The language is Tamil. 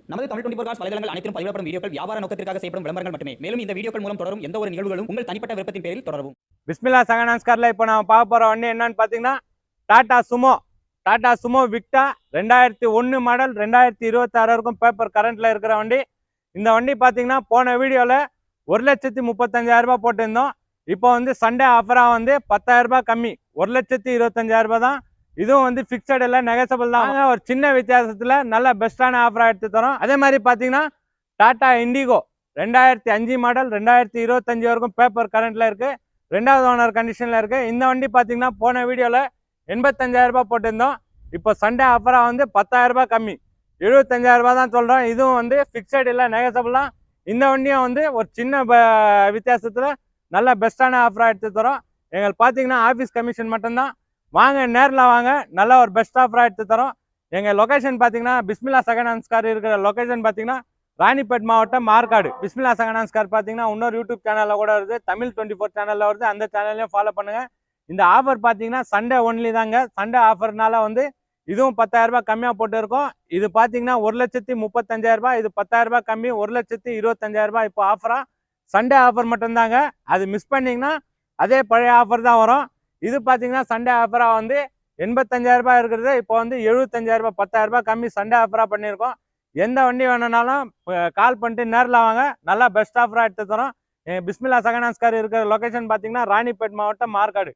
நமது தமிழ் 24 காஸ் வலைதளங்கள் அனைத்தும் பதிவிடப்படும் வீடியோக்கள் வியாபார நோக்கத்திற்காக செய்யப்படும் விளம்பரங்கள் மட்டுமே. மேலும் இந்த வீடியோக்கள் மூலம் தொடரும் எந்த ஒரு நிகழ்வுகளும் உங்கள் தனிப்பட்ட விருப்பத்தின் பேரில் தொடரவும். பிஸ்மில்லா சகனான்ஸ்கார்ல இப்போ நான் பார்க்க போகிற வண்டி என்னன்னு பார்த்தீங்கன்னா டாடா சுமோ விக்டா 2001 மாடல் 2026 வரைக்கும் பேப்பர் கரண்ட்டில் இருக்கிற வண்டி. இந்த வண்டி பார்த்தீங்கன்னா போன வீடியோவில் 1,35,000 போட்டிருந்தோம். இப்போ வந்து சண்டே ஆஃபராக வந்து 10,000 கம்மி, 1,25,000 தான். இதுவும் வந்து ஃபிக்ஸட் இல்லை, நெகசபிள் தான். ஒரு சின்ன வித்தியாசத்தில் நல்ல பெஸ்ட்டான ஆஃபராக எடுத்து தரோம். அதே மாதிரி பார்த்தீங்கன்னா டாடா இண்டிகோ 2005 மாடல் 2025 வரைக்கும் பேப்பர் கரண்ட்டில் இருக்குது, 2வது ஓனர் கண்டிஷனில் இருக்குது. இந்த வண்டி பார்த்தீங்கன்னா போன வீடியோவில் 85,000 போட்டிருந்தோம். இப்போ சண்டே ஆஃபராக வந்து 10,000 கம்மி, 75,000 தான் சொல்கிறோம். இதுவும் வந்து ஃபிக்ஸட் இல்லை, நெகசபிள் தான். இந்த வண்டியும் வந்து ஒரு சின்ன வித்தியாசத்தில் நல்ல பெஸ்ட்டான ஆஃபராக எடுத்து தரோம். எங்களுக்கு பார்த்தீங்கன்னா ஆஃபீஸ் கமிஷன் மட்டும்தான். வாங்க, நேரில் வாங்க, நல்ல ஒரு பெஸ்ட் ஆஃபராக எடுத்து தரோம். எங்கள் லொக்கேஷன் பார்த்தீங்கன்னா பிஸ்மில்லா சகனான்ஸ்கார் இருக்கிற லொக்கேஷன் பார்த்தீங்கன்னா ராணிப்பேட் மாவட்டம் மார்க்காடு. பிஸ்மில்லா சகனான்ஸ்கார் பார்த்தீங்கன்னா இன்னொரு யூடியூப் சேனலில் கூட வருது, தமிழ் 24 சேனலில் வருது. அந்த சேனல்லையும் ஃபாலோ பண்ணுங்கள். இந்த ஆஃபர் பார்த்தீங்கன்னா சண்டே ஒன்லி தாங்க. சண்டே ஆஃபர்னால வந்து இதுவும் 10,000 கம்மியாக போட்டுருக்கோம். இது பார்த்தீங்கன்னா 1,35,000, இது 10,000 கம்மி, 1,25,000 இப்போ ஆஃபராக. சண்டே ஆஃபர் மட்டும்தாங்க. அது மிஸ் பண்ணிங்கன்னா அதே பழைய ஆஃபர் தான் வரும். இது பார்த்தீங்கன்னா சண்டே ஆஃபராக வந்து 85,000 இருக்கிறது இப்போ வந்து 75,000, 10,000 கம்மி சண்டே ஆஃபராக பண்ணியிருக்கோம். எந்த வண்டி வேணும்னாலும் கால் பண்ணிட்டு நேரில் வாங்க, நல்லா பெஸ்ட் ஆஃபராக எடுத்து தரோம். பிஸ்மில்லா சகனான்ஸ்கார் இருக்கிற லொக்கேஷன் பார்த்தீங்கன்னா ராணிப்பேட் மாவட்டம் மார்க்காடு.